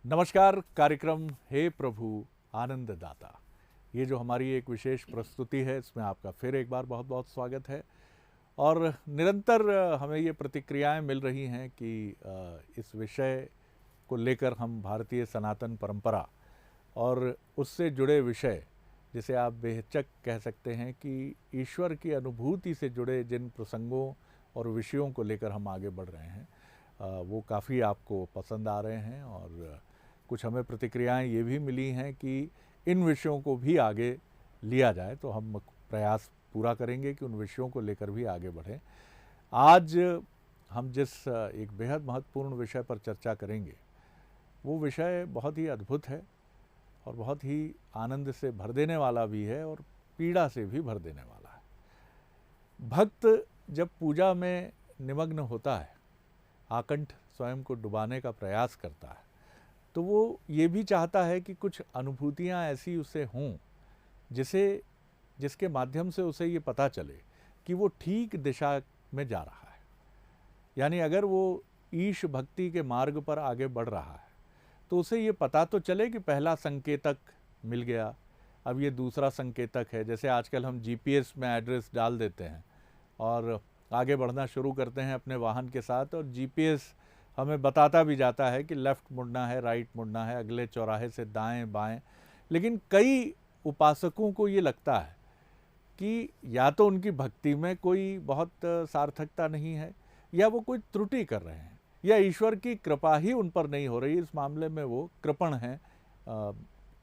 नमस्कार। कार्यक्रम हे प्रभु आनंद दाता, ये जो हमारी एक विशेष प्रस्तुति है, इसमें आपका फिर एक बार बहुत बहुत स्वागत है। और निरंतर हमें ये प्रतिक्रियाएं मिल रही हैं कि इस विषय को लेकर हम भारतीय सनातन परंपरा और उससे जुड़े विषय, जिसे आप बेहिचक कह सकते हैं कि ईश्वर की अनुभूति से जुड़े जिन प्रसंगों और विषयों को लेकर हम आगे बढ़ रहे हैं, वो काफ़ी आपको पसंद आ रहे हैं। और कुछ हमें प्रतिक्रियाएं ये भी मिली हैं कि इन विषयों को भी आगे लिया जाए, तो हम प्रयास पूरा करेंगे कि उन विषयों को लेकर भी आगे बढ़ें। आज हम जिस एक बेहद महत्वपूर्ण विषय पर चर्चा करेंगे, वो विषय बहुत ही अद्भुत है और बहुत ही आनंद से भर देने वाला भी है और पीड़ा से भी भर देने वाला है। भक्त जब पूजा में निमग्न होता है, आकंठ स्वयं को डुबाने का प्रयास करता है, तो वो ये भी चाहता है कि कुछ अनुभूतियाँ ऐसी उसे हों जिसके माध्यम से उसे ये पता चले कि वो ठीक दिशा में जा रहा है। यानी अगर वो ईश भक्ति के मार्ग पर आगे बढ़ रहा है तो उसे ये पता तो चले कि पहला संकेतक मिल गया, अब ये दूसरा संकेतक है। जैसे आजकल हम जीपीएस में एड्रेस डाल देते हैं और आगे बढ़ना शुरू करते हैं अपने वाहन के साथ, और जीपीएस हमें बताता भी जाता है कि लेफ़्ट मुड़ना है, राइट मुड़ना है, अगले चौराहे से दाएं बाएं। लेकिन कई उपासकों को ये लगता है कि या तो उनकी भक्ति में कोई बहुत सार्थकता नहीं है, या वो कोई त्रुटि कर रहे हैं, या ईश्वर की कृपा ही उन पर नहीं हो रही। इस मामले में वो कृपण हैं,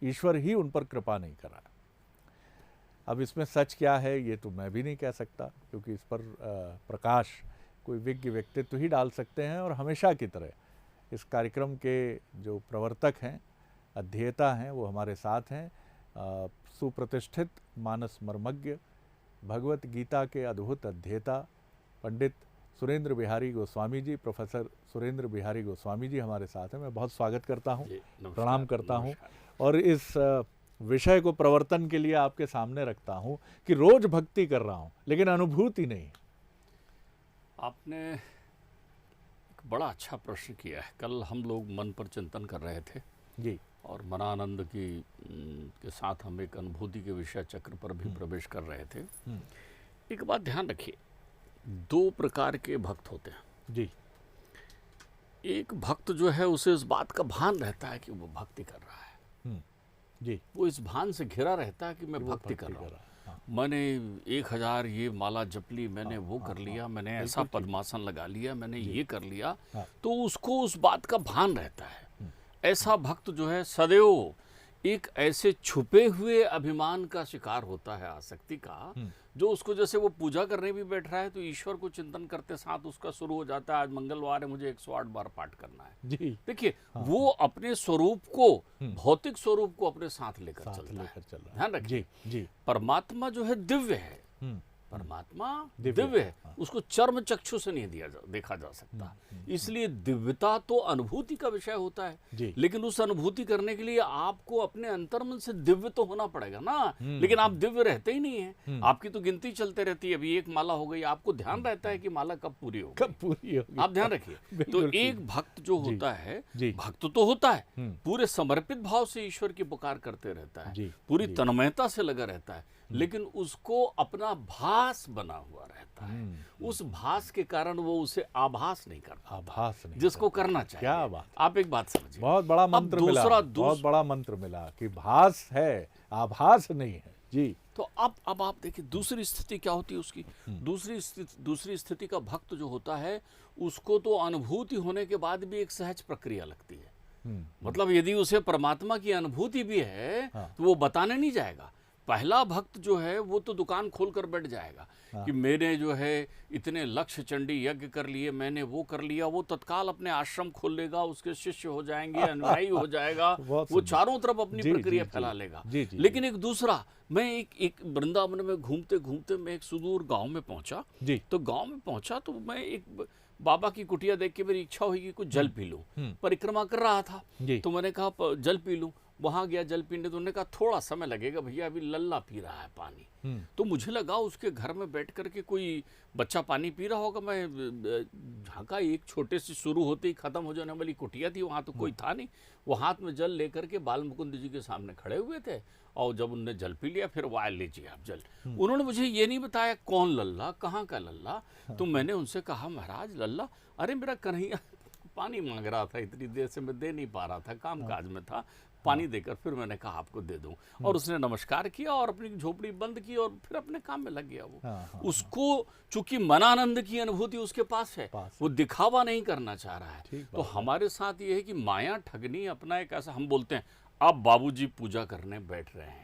ईश्वर ही उन पर कृपा नहीं कर रहा है। अब इसमें सच क्या है ये तो मैं भी नहीं कह सकता, क्योंकि इस पर प्रकाश कोई विज्ञ व्यक्तित्व ही डाल सकते हैं। और हमेशा की तरह इस कार्यक्रम के जो प्रवर्तक हैं, अध्येता हैं, वो हमारे साथ हैं। सुप्रतिष्ठित मानस मर्मज्ञ, भगवत गीता के अद्भुत अध्येता पंडित सुरेंद्र बिहारी गोस्वामी जी, प्रोफेसर सुरेंद्र बिहारी गोस्वामी जी हमारे साथ हैं। मैं बहुत स्वागत करता हूं, प्रणाम करता हूं और इस विषय को प्रवर्तन के लिए आपके सामने रखता हूं कि रोज भक्ति कर रहा हूं लेकिन अनुभूति नहीं। आपने एक बड़ा अच्छा प्रश्न किया है। कल हम लोग मन पर चिंतन कर रहे थे जी, और मनानंद की के साथ हम एक अनुभूति के विषय चक्र पर भी प्रवेश कर रहे थे। एक बात ध्यान रखिए, दो प्रकार के भक्त होते हैं जी। एक भक्त जो है उसे इस बात का भान रहता है कि वो भक्ति कर रहा है जी, वो इस भान से घिरा रहता है कि मैं भक्ति कर रहा हूँ। मैंने 1000 ये माला जप ली, मैंने वो कर लिया, मैंने ऐसा पद्मासन लगा लिया, मैंने ये कर लिया, तो उसको उस बात का भान रहता है। ऐसा भक्त जो है सदैव एक ऐसे छुपे हुए अभिमान का शिकार होता है, आसक्ति का, जो उसको जैसे वो पूजा करने भी बैठ रहा है तो ईश्वर को चिंतन करते साथ उसका शुरू हो जाता है, आज मंगलवार है, मुझे 108 बार पाठ करना है जी। देखिए वो अपने स्वरूप को, भौतिक स्वरूप को अपने साथ लेकर चलता है। ध्यान रखिए जी, परमात्मा जो है दिव्य है, परमात्मा दिव्य है, उसको चर्म चक्षु से नहीं देखा जा सकता। इसलिए दिव्यता तो अनुभूति का विषय होता है, लेकिन उस अनुभूति करने के लिए आपको अपने अंतर्मन से दिव्य तो होना पड़ेगा ना। लेकिन आप दिव्य रहते ही नहीं है, आपकी तो गिनती चलते रहती है। अभी एक माला हो गई, आपको ध्यान रहता है कि माला कब पूरी होगी, आप ध्यान रखिए। तो एक भक्त जो होता है, भक्त तो होता है, पूरे समर्पित भाव से ईश्वर की पुकार करते रहता है, पूरी तन्मयता से लगा रहता है, लेकिन उसको अपना भास बना हुआ रहता है। उस भास के कारण वो उसे आभास नहीं करता, आभास नहीं जिसको करना चाहिए। क्या बात, आप एक बात समझिए, बहुत बड़ा मंत्र मिला, बहुत बड़ा मंत्र मिला कि भास है, आभास नहीं है जी। तो अब आप देखिए दूसरी स्थिति क्या होती है उसकी। दूसरी स्थिति का भक्त जो होता है, उसको तो अनुभूति होने के बाद भी एक सहज प्रक्रिया लगती है। मतलब यदि उसे परमात्मा की अनुभूति भी है तो वो बताने नहीं जाएगा। पहला भक्त जो है वो तो दुकान खोलकर बैठ जाएगा कि मैंने जो है इतने लक्ष्य चंडी यज्ञ कर लिए, मैंने वो कर लिया। वो तत्काल अपने आश्रम खोल लेगा, उसके शिष्य हो जाएंगे, अनुयायी हो जाएगा, वो चारों तरफ अपनी प्रक्रिया फैला लेगा। लेकिन एक दूसरा, मैं एक वृंदावन में घूमते घूमते मैं एक सुदूर गांव में पहुंचा। तो गांव में पहुंचा तो मैं एक बाबा की कुटिया देख के मेरी इच्छा हुई कि कुछ जल पी लूं। परिक्रमा कर रहा था तो मैंने कहा जल पी लूं। वहां गया जल पीने, तो उन्होंने कहा थोड़ा समय लगेगा भैया, अभी लल्ला पी रहा है पानी। तो मुझे लगा उसके घर में बैठ करके कोई बच्चा पानी पी रहा होगा। मैं झांका, एक छोटे से शुरू होते ही खत्म हो जाने वाली कुटिया थी, वहां तो कोई था नहीं। वो हाथ में जल लेकर के बाल मुकुंद जी के सामने खड़े हुए थे, और जब उनने जल पी लिया फिर वाह लीजिए आप जल। उन्होंने मुझे ये नहीं बताया कौन लल्ला, कहाँ का लल्ला। तो मैंने उनसे कहा महाराज लल्ला, अरे मेरा कन्हैया पानी मांग रहा था, इतनी देर से मैं दे नहीं पा रहा था, काम काज में था, पानी देकर फिर मैंने कहा आपको दे दूं। और उसने नमस्कार किया और अपनी झोपड़ी बंद की और फिर अपने काम में लग गया। वो उसको चूंकि मनानंद की अनुभूति उसके पास है, वो दिखावा नहीं करना चाह रहा है। तो हमारे साथ ये है कि माया ठगनी अपना एक ऐसा, हम बोलते हैं अब बाबूजी पूजा करने बैठ रहे हैं।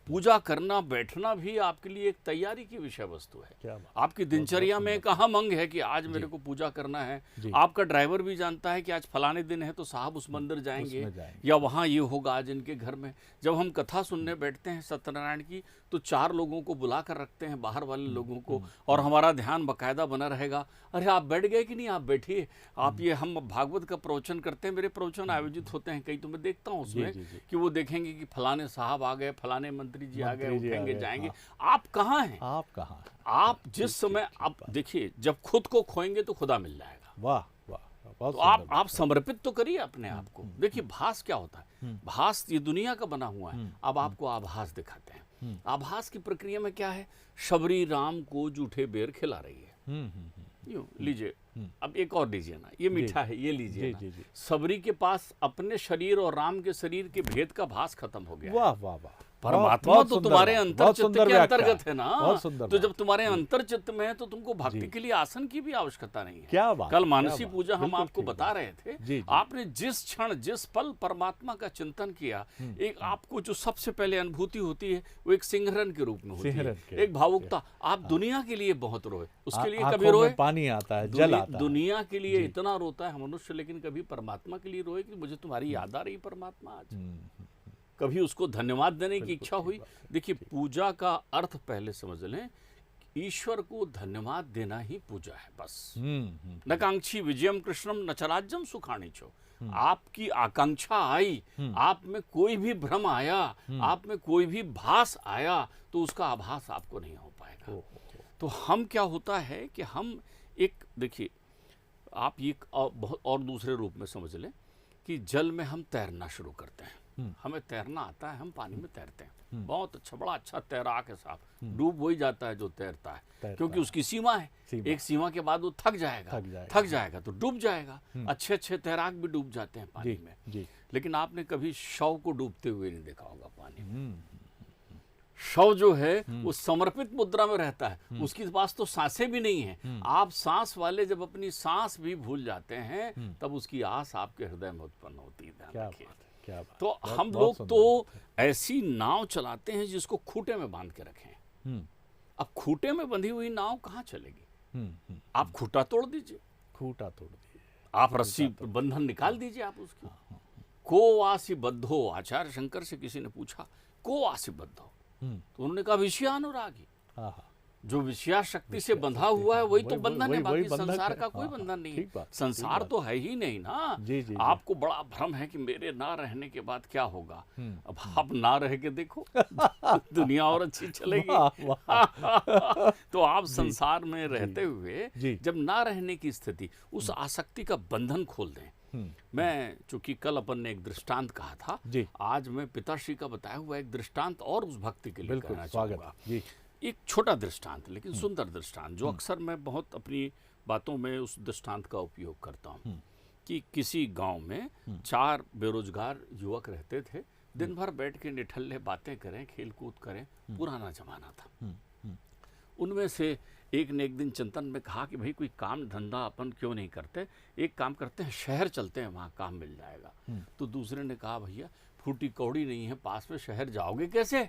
पूजा करना बैठना भी आपके लिए एक तैयारी की विषय वस्तु है। आपकी दिनचर्या में एक अहम अंग है कि आज मेरे को पूजा करना है। आपका ड्राइवर भी जानता है कि आज फलाने दिन है तो साहब उस मंदिर जाएंगे या वहाँ ये होगा आज इनके घर में। जब हम कथा सुनने बैठते हैं सत्यनारायण की, तो 4 लोगों को बुला कर रखते हैं, बाहर वाले लोगों को, और हमारा ध्यान बाकायदा बना रहेगा। अरे आप बैठ गए कि नहीं, आप बैठिए, आप ये हम भागवत का प्रवचन करते हैं, मेरे प्रवचन आयोजित होते हैं कई, तो मैं देखता हूँ उसमें कि वो देखेंगे कि फलाने साहब आ गए, फलाने मंत्री जी आ गए, उठेंगे जाएंगे। आप कहाँ हैं? आप कहाँ हैं? आप जिस समय आप देखिए, जब खुद को खोएंगे तो खुदा मिल जाएगा। वाह वाह, तो आप समर्पित तो करिए अपने आप को। देखिए भास क्या होता है, भास ये दुनिया का बना हुआ है। अब आपको आभास दिखाते हैं। आभास की प्रक्रिया में क्या है, शबरी राम को जूठे बेर खिला रही है। यूं लीजिए, अब एक और लीजिए ना, ये मीठा है, ये लीजिए ना। सबरी के पास अपने शरीर और राम के शरीर के भेद का भास खत्म हो गया। वाह वाह वाह, परमात्मा तो तुम्हारे अंतर चित्त के अंतर्गत है ना। तो जब तुम्हारे हाँ। अंतर चित्त में है तो तुमको भक्ति के लिए आसन की भी आवश्यकता नहीं है। क्या बात, कल मानसी पूजा हम आपको बता रहे थे, आपने जिस क्षण जिस पल परमात्मा का चिंतन किया, एक आपको जो सबसे पहले अनुभूति होती है वो एक सिंहरन के रूप में होती है, एक भावुकता। आप दुनिया के लिए बहुत रोए, उसके लिए कभी रोए, पानी आता है, जल आता है, दुनिया के लिए इतना रोता है मनुष्य, लेकिन कभी परमात्मा के लिए रोए कि मुझे तुम्हारी याद आ रही परमात्मा आज। कभी उसको धन्यवाद देने की इच्छा हुई। देखिए पूजा का अर्थ पहले समझ लें, ईश्वर को धन्यवाद देना ही पूजा है बस। न कांक्षी विजयम कृष्णम न च राज्यम सुखाणीचो। आपकी आकांक्षा आई, आप में कोई भी भ्रम आया, आप में कोई भी भास आया, तो उसका आभास आपको नहीं हो पाएगा। तो हम क्या होता है कि हम एक, देखिए आप ये बहुत और दूसरे रूप में समझ लें कि जल में हम तैरना शुरू करते हैं। हमें तैरना आता है, हम पानी में तैरते हैं, बहुत अच्छा, बड़ा अच्छा तैराक है साहब। डूब वही जाता है जो तैरता है, क्योंकि उसकी सीमा है। एक सीमा के बाद वो थक जाएगा तो डूब जाएगा। अच्छे अच्छे तैराक भी डूब जाते हैं पानी में, लेकिन आपने कभी शव को डूबते हुए नहीं देखा होगा पानी में। शव जो है वो समर्पित मुद्रा में रहता है, उसके पास तो सांसें भी नहीं है। आप सांस वाले जब अपनी सांस भी भूल जाते हैं, तब उसकी आस आपके हृदय में उत्पन्न होती है। तो हम लोग तो ऐसी नाव चलाते हैं जिसको खूंटे में बांध के रखें। अब खूंटे में बंधी हुई नाव कहाँ चलेगी? आप खूंटा तोड़ दीजिए, आप रस्सी बंधन निकाल दीजिए, आप उसकी। को वासी बद्धो, आचार्य शंकर से किसी ने पूछा को वासी बद्धो, तो उन्होंने कहा विषयानुरागी। जो विषया शक्ति से बंधा हुआ है वही तो बंधन है, बाकी संसार का कोई बंधन नहीं है। संसार तो है ही नहीं ना। आपको बड़ा भ्रम है कि मेरे ना रहने के बाद क्या होगा। अब आप ना रह के देखो, दुनिया और अच्छी चलेगी। तो आप संसार में रहते हुए जब ना रहने की स्थिति, उस आसक्ति का बंधन खोल दें। मैं चूंकि कल अपन ने एक दृष्टांत कहा था, आज मैं पिताश्री का बताया हुआ एक दृष्टांत और उस भक्ति के लिए कहना चाहूंगा। एक छोटा दृष्टांत लेकिन सुंदर दृष्टांत, जो अक्सर मैं बहुत अपनी बातों में उस दृष्टांत का उपयोग करता हूँ। कि किसी गांव में 4 बेरोजगार युवक रहते थे। दिन भर बैठ के निठल्ले बातें करें, खेल कूद करें, पुराना जमाना था। उनमें से एक ने एक दिन चिंतन में कहा कि भाई कोई काम धंधा अपन क्यों नहीं करते, एक काम करते हैं, शहर चलते हैं, वहाँ काम मिल जाएगा। तो दूसरे ने कहा भैया फूटी कौड़ी नहीं है पास में, शहर जाओगे कैसे?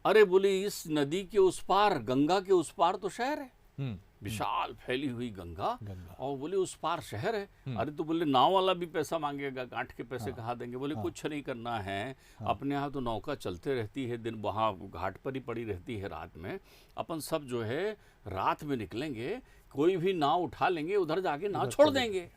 अरे बोले इस नदी के उस पार, गंगा के उस पार तो शहर है, विशाल फैली हुई गंगा, और बोले उस पार शहर है। अरे तो बोले नाव वाला भी पैसा मांगेगा, गांठ के पैसे कहाँ देंगे? बोले कुछ नहीं करना है, अपने यहाँ तो नौका चलते रहती है, दिन वहाँ घाट पर ही पड़ी रहती है, रात में अपन सब जो है रात में निकलेंगे, कोई भी नाव उठा लेंगे, उधर जाके नाव छोड़ देंगे।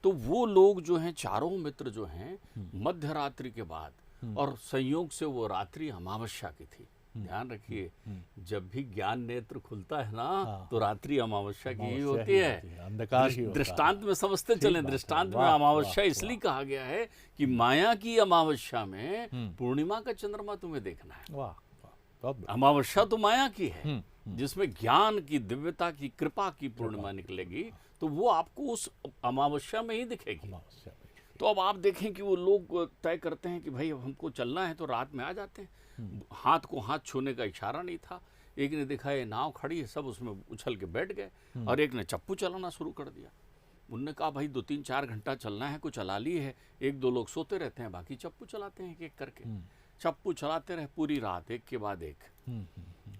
तो वो लोग जो हैं, चारों मित्र जो हैं, मध्य रात्रि के बाद और संयोग से वो रात्रि अमावस्या की थी। ध्यान रखिए, जब भी ज्ञान नेत्र खुलता है ना तो रात्रि अमावस्या की ही होती है, अंधकार ही होता है। दृष्टांत में समझते चले, दृष्टांत में अमावस्या इसलिए कहा गया है कि माया की अमावस्या में पूर्णिमा का चंद्रमा तुम्हें देखना है। अमावस्या तो माया की है, जिसमें ज्ञान की, दिव्यता की, कृपा की पूर्णिमा निकलेगी, तो वो आपको उस अमावस्या में ही दिखेगी। तो अब आप देखें कि वो लोग तय करते हैं कि भाई हमको चलना है, तो रात में आ जाते हैं। हाथ को हाथ छूने का इशारा नहीं था। एक ने देखा ये नाव खड़ी है, सब उसमें उछल के बैठ गए, और एक ने चप्पू चलाना शुरू कर दिया। उनने कहा भाई 2-3-4 घंटा चलना है, कुछ चला ली है। 1-2 लोग सोते रहते हैं, बाकी चप्पू चलाते हैं एक एक करके। चप्पू चलाते रहे पूरी रात, एक के बाद एक।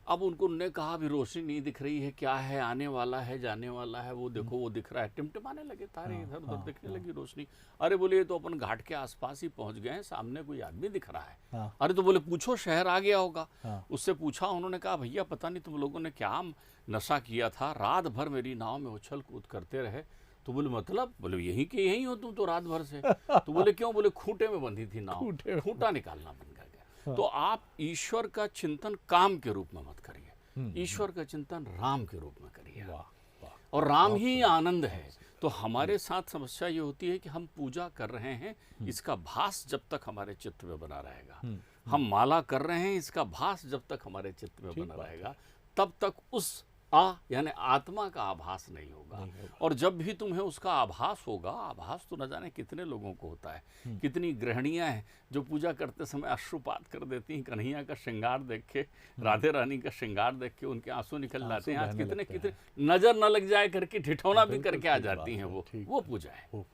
अब उनको उन्होंने कहा भी रोशनी नहीं दिख रही है, क्या है, आने वाला है, जाने वाला है, वो देखो वो दिख रहा है। टिमटिमाने लगे तारे, इधर उधर दिखने लगी रोशनी। अरे बोले ये तो अपन घाट के आसपास ही पहुंच गए हैं, सामने कोई आदमी दिख रहा है। अरे तो बोले पूछो, शहर आ गया होगा। उससे पूछा, उन्होंने कहा भैया पता नहीं तुम लोगों ने क्या नशा किया था, रात भर मेरी नाव में उछल कूद करते रहे। तो बोले मतलब? बोले यही के यही हो तुम तो रात भर से। तो बोले क्यों? बोले खूंटे में बंधी थी नाव, खूंटा निकालना बन गया। तो आप ईश्वर का चिंतन काम के रूप में मत करिए, ईश्वर का चिंतन राम के रूप में करिए, और राम ही आनंद है। तो हमारे साथ समस्या ये होती है कि हम पूजा कर रहे हैं, इसका भास जब तक हमारे चित्त में बना रहेगा, हम माला कर रहे हैं, इसका भास जब तक हमारे चित्त में बना रहेगा, तब तक उस यानी आत्मा का आभास नहीं होगा। और जब भी तुम्हें उसका आभास होगा, आभास तो न जाने कितने लोगों को होता है। कितनी गृहिणियां हैं जो पूजा करते समय अश्रुपात कर देती हैं, कन्हैया का श्रृंगार देख के, राधे रानी का श्रृंगार देख के उनके आंसू निकल जाते हैं। आज कितने कितने नजर न लग जाए करके ठिठौना भी करके आ जाती हैं। वो पूजा है।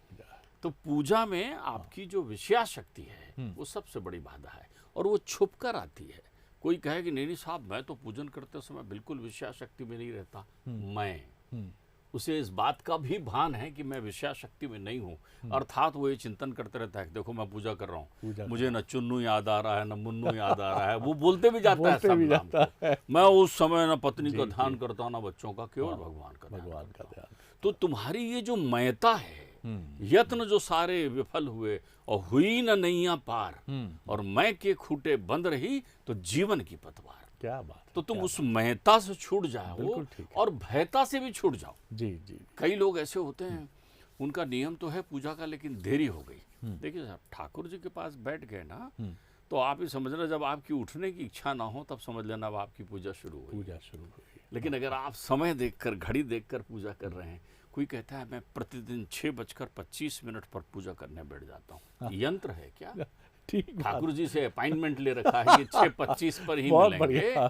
तो पूजा में आपकी जो विषया शक्ति है वो सबसे बड़ी बाधा है, और वो छुप कर आती है। कोई कहे कि नहीं साहब मैं तो पूजन करते समय बिल्कुल विषया शक्ति में नहीं रहता, मैं उसे इस बात का भी भान है कि मैं विषया शक्ति में नहीं हूँ, अर्थात वो ये चिंतन करते रहता है, देखो मैं पूजा कर रहा हूँ, मुझे न चुन्नू याद आ रहा है, न मुन्नू याद आ रहा है। वो बोलते भी जाता है सब नाम। मैं उस समय न पत्नी का ध्यान करता हूँ, न बच्चों का, केवल भगवान का ध्यान। तो तुम्हारी ये जो मयता है, यत्न जो सारे विफल हुए और हुई न नैया पार, और मैं के खूटे बंद रही तो जीवन की पतवार। क्या बात। तो तुम उस महता से छूट जाओ और भयता से भी छूट जाओ। जी जी। कई लोग ऐसे होते हैं, उनका नियम तो है पूजा का, लेकिन देरी हो गई। देखिए साहब, ठाकुर जी के पास बैठ गए ना, तो आप ही समझना जब आपकी उठने की इच्छा ना हो तब समझ लेना अब आपकी पूजा शुरू हुई। लेकिन अगर आप समय देखकर, घड़ी देखकर पूजा कर रहे हैं, कोई कहता है मैं प्रतिदिन 6:25 पर पूजा करने बैठ जाता हूँ, यंत्र है क्या? ठाकुर जी से अपॉइंटमेंट ले रखा है कि 6:25 पर ही मिलेंगे,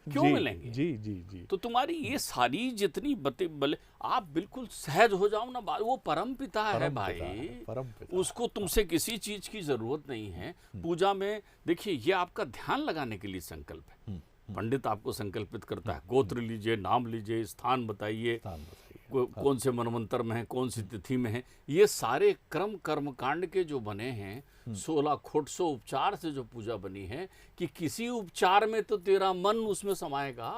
क्यों मिलेंगे? जी जी जी। तो तुम्हारी ये सारी जितनी बले आप बिल्कुल सहज हो जाओ ना, वो परम पिता है भाई, उसको तुमसे किसी चीज की जरूरत नहीं है। पूजा में देखिए, ये आपका ध्यान लगाने के लिए संकल्प है। पंडित आपको संकल्पित करता है, गोत्र लीजिए, नाम लीजिए, स्थान बताइए, कौन से मनवंतर में है, कौन सी तिथि में है। ये सारे क्रम कर्मकांड के जो बने हैं, 16 खोटसो उपचार से जो पूजा बनी है, कि किसी उपचार में तो तेरा मन उसमें समाएगा।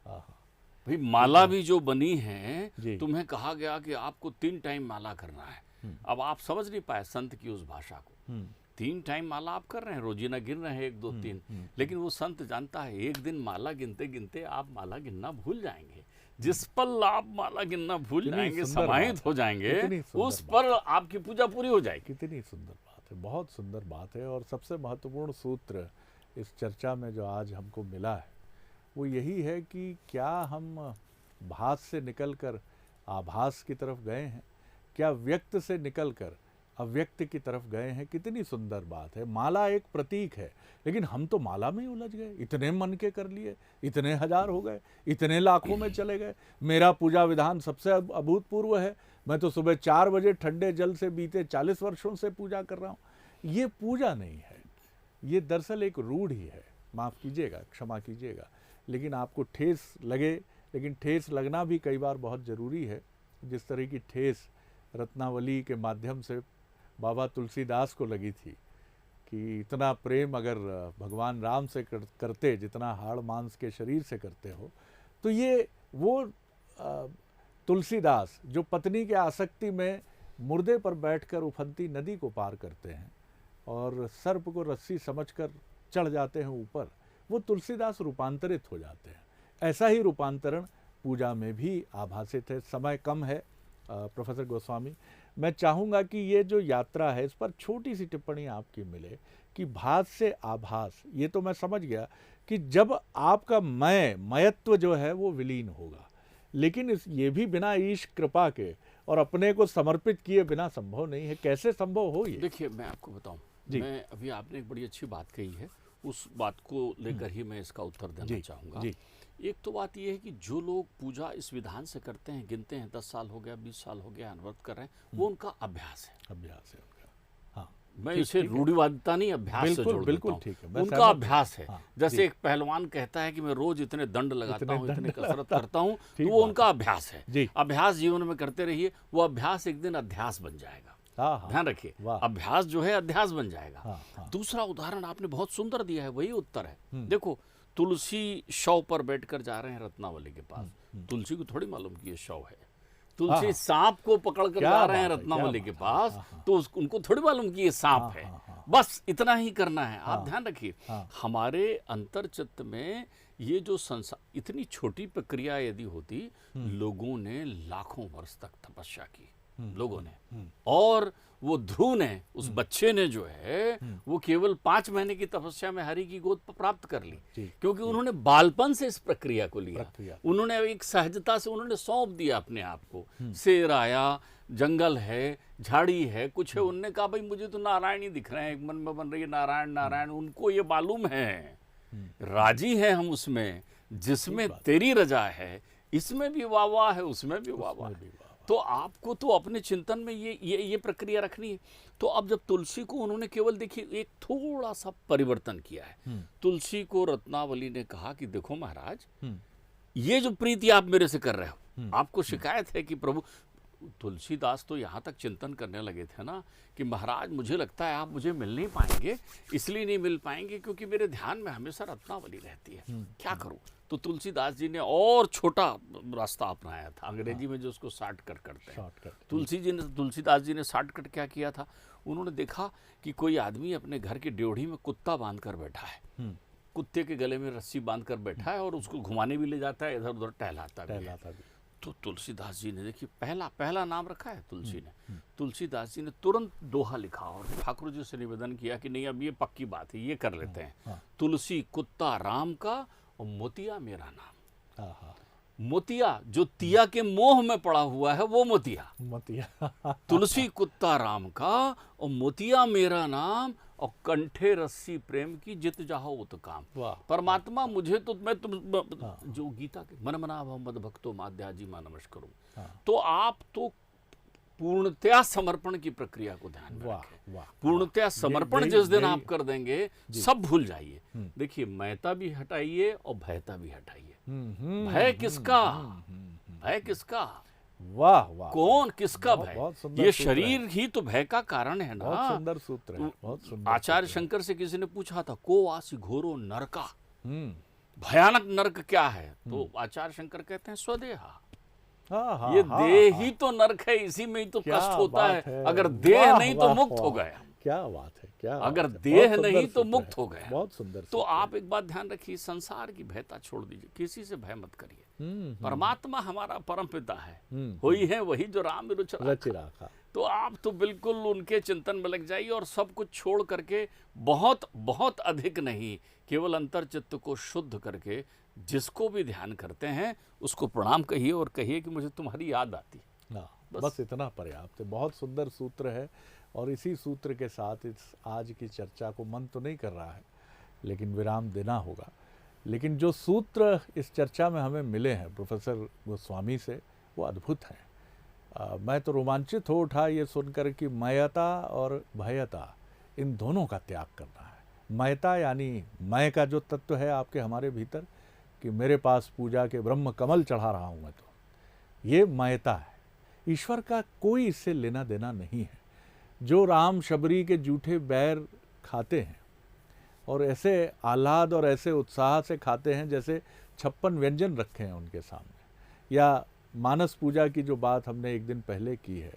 भाई माला भी जो बनी है, तुम्हें कहा गया कि आपको 3 टाइम माला करना है। अब आप समझ नहीं पाए संत की उस भाषा को। 3 टाइम माला आप कर रहे हैं, रोजीना गिन रहे हैं 1 2 3, लेकिन वो संत जानता है एक दिन माला गिनते गिनते आप माला गिनना भूल जाएंगे। जिस पल आप माला गिनना भूल जाएंगे, समाहित हो जाएंगे, उस पर आपकी पूजा पूरी हो जाएगी। कितनी सुंदर बात है, बहुत सुंदर बात है। और सबसे महत्वपूर्ण सूत्र इस चर्चा में जो आज हमको मिला है वो यही है कि क्या हम भास से निकलकर आभास की तरफ गए हैं, क्या व्यक्त से निकलकर अव्यक्त की तरफ गए हैं। कितनी सुंदर बात है। माला एक प्रतीक है, लेकिन हम तो माला में ही उलझ गए, इतने मन के कर लिए, इतने हजार हो गए, इतने लाखों में चले गए। मेरा पूजा विधान सबसे अभूतपूर्व है, मैं तो सुबह 4 बजे ठंडे जल से बीते 40 वर्षों से पूजा कर रहा हूँ। ये पूजा नहीं है, ये दरअसल एक रूढ़ ही है। माफ़ कीजिएगा, क्षमा कीजिएगा, लेकिन आपको ठेस लगे, लेकिन ठेस लगना भी कई बार बहुत ज़रूरी है। जिस तरह की ठेस रत्नावली के माध्यम से बाबा तुलसीदास को लगी थी कि इतना प्रेम अगर भगवान राम से करते जितना हाड़ मांस के शरीर से करते हो, तो ये वो तुलसीदास जो पत्नी के आसक्ति में मुर्दे पर बैठकर उफनती नदी को पार करते हैं, और सर्प को रस्सी समझकर चढ़ जाते हैं ऊपर, वो तुलसीदास रूपांतरित हो जाते हैं। ऐसा ही रूपांतरण पूजा में भी आभासित है। समय कम है प्रोफेसर गोस्वामी, मैं चाहूँगा कि ये जो यात्रा है इस पर छोटी सी टिप्पणी आपकी मिले कि भास से आभास, ये तो मैं समझ गया कि जब आपका मयत्व जो है वो विलीन होगा, लेकिन ये भी बिना ईश कृपा के और अपने को समर्पित किए बिना संभव नहीं है। कैसे संभव हो ये? देखिए मैं आपको बताऊं, मैं अभी आपने एक बड़ी अच्छी बात कही है, उस बात को लेकर ही मैं इसका उत्तर देना चाहूँगा। एक तो बात यह है कि जो लोग पूजा इस विधान से करते हैं, गिनते हैं 10 साल हो गया, 20 साल हो गया, अनवरत कर रहे हैं, वो उनका अभ्यास है। अभ्यास है उनका। हाँ, मैं इसे रूढ़िवादिता नहीं, अभ्यास से जोड़ देता हूं। ठीक है, उनका अभ्यास है। जैसे एक पहलवान कहता है कि मैं रोज इतने दंड लगाता हूँ, इतनी कसरत करता हूँ, तो वो उनका अभ्यास है। अभ्यास जीवन में करते रहिए, वो अभ्यास एक दिन अध्यास बन जाएगा। ध्यान रखिए, अभ्यास जो है अध्यास बन जाएगा। दूसरा उदाहरण आपने बहुत सुंदर दिया है, वही उत्तर है। देखो, तुलसी शव पर बैठकर जा रहे हैं रत्नावली के पास, तुलसी को थोड़ी मालूम कि ये शव है। तुलसी सांप को पकड़ कर जा रहे हैं रत्नावली के पास, तो उनको थोड़ी मालूम कि ये सांप है। बस इतना ही करना है। आप ध्यान रखिए, हमारे अंतर्चित्त में ये जो संसार, इतनी छोटी प्रक्रिया यदि होती, लोगों ने लाखों वर्ष तक तपस्या की, लोगों ने, और वो ध्रुव ने, उस बच्चे ने जो है वो केवल 5 महीने की तपस्या में हरि की गोद प्राप्त कर ली, क्योंकि उन्होंने बालपन से इस प्रक्रिया को लिया। उन्होंने एक सहजता से उन्होंने सौंप दिया अपने आप को। शेर आया, जंगल है, झाड़ी है, कुछ है, उन्होंने कहा भाई मुझे तो नारायण ही दिख रहे हैं, मन में बन रही है नारायण नारायण। उनको ये मालूम है, राजी है हम उसमें जिसमें तेरी रजा है, इसमें भी वाह वाह है, उसमें भी वाह वाह है। तो आपको तो अपने चिंतन में ये प्रक्रिया रखनी है। तो अब जब तुलसी को उन्होंने केवल, देखिए, एक थोड़ा सा परिवर्तन किया है। तुलसी को रत्नावली ने कहा कि देखो महाराज, ये जो प्रीति आप मेरे से कर रहे हो, आपको शिकायत है कि प्रभु, तुलसीदास तो यहाँ तक चिंतन करने लगे थे ना कि महाराज मुझे लगता है आप मुझे मिल नहीं पाएंगे, इसलिए नहीं मिल पाएंगे क्योंकि मेरे ध्यान में हमेशा रत्नावली रहती है, क्या करूं? तो तुलसीदास जी ने और छोटा रास्ता अपनाया था, अंग्रेजी में जो उसको शॉर्टकट करते हैं। तुलसीदास जी ने शॉर्टकट क्या किया था? उन्होंने देखा कि कोई आदमी अपने घर की ड्योढ़ी में कुत्ता बांध कर बैठा है, कुत्ते के गले में रस्सी बांध कर बैठा है और उसको घुमाने भी ले जाता है, इधर उधर टहलाता भी। तो तुलसीदास जी ने, देखिए, पहला नाम रखा है तुलसी ने। तुलसीदास जी ने तुरंत दोहा लिखा और ठाकुर जी से निवेदन किया कि नहीं, अब ये पक्की बात है, ये कर लेते हैं। तुलसी कुत्ता राम का और मोतिया मेरा नाम। मोतिया जो तिया के मोह में पड़ा हुआ है, वो मोतिया। तुलसी कुत्ता राम का और मोतिया मेरा नाम, और कंठे रस्सी प्रेम की जित जाहो उत काम। परमात्मा मुझे तो, मैं तुम जो गीता के मन मना मद भक्तो माध्याजी मा नमस्करूं। तो आप तो पूर्णतया समर्पण की प्रक्रिया को ध्यान में रखें। पूर्णतया समर्पण जिस दिन आप कर देंगे, सब भूल जाइए। देखिए, मैता भी हटाइए और भयता भी हटाइए। भय किसका? भय किसका? वाह वाह, कौन, किसका भय? ये शरीर ही तो भय का कारण है ना। बहुत सुंदर सूत्र है, बहुत सुंदर। आचार्य शंकर से किसी ने पूछा था, को वासी घोरो नरका, भयानक नरक क्या है? तो आचार्य शंकर कहते हैं स्वदेहा। ये देह ही तो नरक है, इसी में ही तो कष्ट होता है। अगर देह नहीं तो मुक्त हो गया। क्या बात है, क्या अगर देह नहीं तो मुक्त हो गया। बहुत सुंदर। तो आप एक बात ध्यान रखिए, संसार की भयता छोड़ दीजिए, किसी से भय मत करिए। परमात्मा हमारा परम पिता है, वही है वही जो राम रुचि राखा। तो आप तो बिल्कुल उनके चिंतन में लग जाइए और सब कुछ छोड़ करके, बहुत बहुत अधिक नहीं, केवल अंतर्चित्त को शुद्ध करके जिसको भी ध्यान करते हैं उसको प्रणाम कहिए और कहिए कि मुझे तुम्हारी याद आती है। बस इतना पर्याप्त है। बहुत सुंदर सूत्र है और इसी सूत्र के साथ इस आज की चर्चा को मन तो नहीं कर रहा है, लेकिन विराम देना होगा। लेकिन जो सूत्र इस चर्चा में हमें मिले हैं प्रोफेसर गोस्वामी से, वो अद्भुत हैं। मैं तो रोमांचित हो उठा ये सुनकर कि मयता और भयता, इन दोनों का त्याग करना है। मयता यानी मय का जो तत्व है आपके हमारे भीतर, कि मेरे पास पूजा के ब्रह्म कमल चढ़ा रहा हूँ मैं, तो ये मयता है। ईश्वर का कोई इससे लेना देना नहीं है। जो राम शबरी के जूठे बैर खाते हैं और ऐसे आह्लाद और ऐसे उत्साह से खाते हैं जैसे 56 व्यंजन रखे हैं उनके सामने, या मानस पूजा की जो बात हमने एक दिन पहले की है,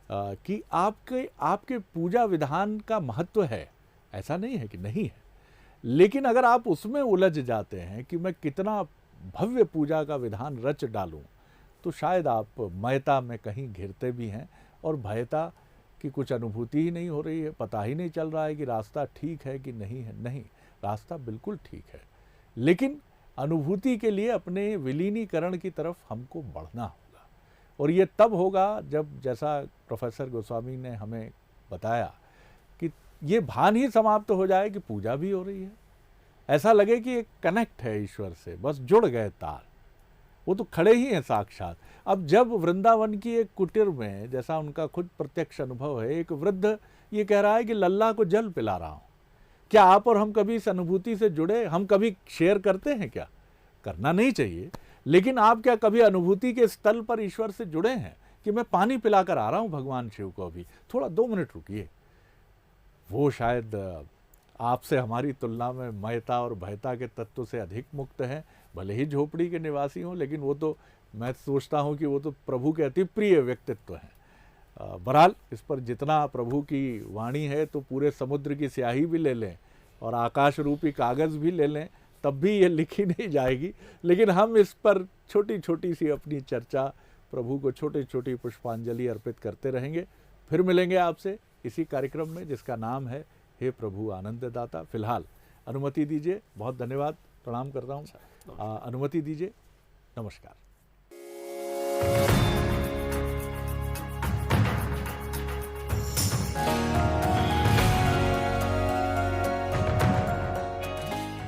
कि आपके पूजा विधान का महत्व है, ऐसा नहीं है कि नहीं है, लेकिन अगर आप उसमें उलझ जाते हैं कि मैं कितना भव्य पूजा का विधान रच डालूं, तो शायद आप मयता में कहीं घिरते भी हैं और भयता की कुछ अनुभूति ही नहीं हो रही है, पता ही नहीं चल रहा है कि रास्ता ठीक है कि नहीं है। नहीं, रास्ता बिल्कुल ठीक है, लेकिन अनुभूति के लिए अपने विलीनीकरण की तरफ हमको बढ़ना होगा। और ये तब होगा जब, जैसा प्रोफेसर गोस्वामी ने हमें बताया, कि ये भान ही समाप्त हो जाए कि पूजा भी हो रही है, ऐसा लगे कि एक कनेक्ट है ईश्वर से, बस जुड़ गए तार, वो तो खड़े ही हैं साक्षात। अब जब वृंदावन की एक कुटीर में, जैसा उनका खुद प्रत्यक्ष अनुभव है, एक वृद्ध ये कह रहा है कि लल्ला को जल पिला रहा हूं, क्या आप और हम कभी इस अनुभूति से जुड़े? हम कभी शेयर करते हैं क्या? करना नहीं चाहिए, लेकिन आप क्या कभी अनुभूति के स्थल पर ईश्वर से जुड़े हैं कि मैं पानी पिलाकर आ रहा हूं भगवान शिव को, अभी थोड़ा 2 मिनट रुकिए? वो शायद आपसे हमारी तुलना में मयता और भयता के तत्व से अधिक मुक्त हैं, भले ही झोपड़ी के निवासी हों, लेकिन वो तो, मैं सोचता हूं कि वो तो प्रभु के अति प्रिय व्यक्तित्व हैं। बहरहाल इस पर जितना प्रभु की वाणी है, तो पूरे समुद्र की स्याही भी ले लें और आकाश रूपी कागज़ भी ले लें, तब भी ये लिखी नहीं जाएगी। लेकिन हम इस पर छोटी छोटी सी अपनी चर्चा, प्रभु को छोटी छोटी पुष्पांजलि अर्पित करते रहेंगे। फिर मिलेंगे आपसे इसी कार्यक्रम में जिसका नाम है हे प्रभु आनंददाता। फिलहाल अनुमति दीजिए, बहुत धन्यवाद, प्रणाम करता हूँ। अनुमति दीजिए, नमस्कार।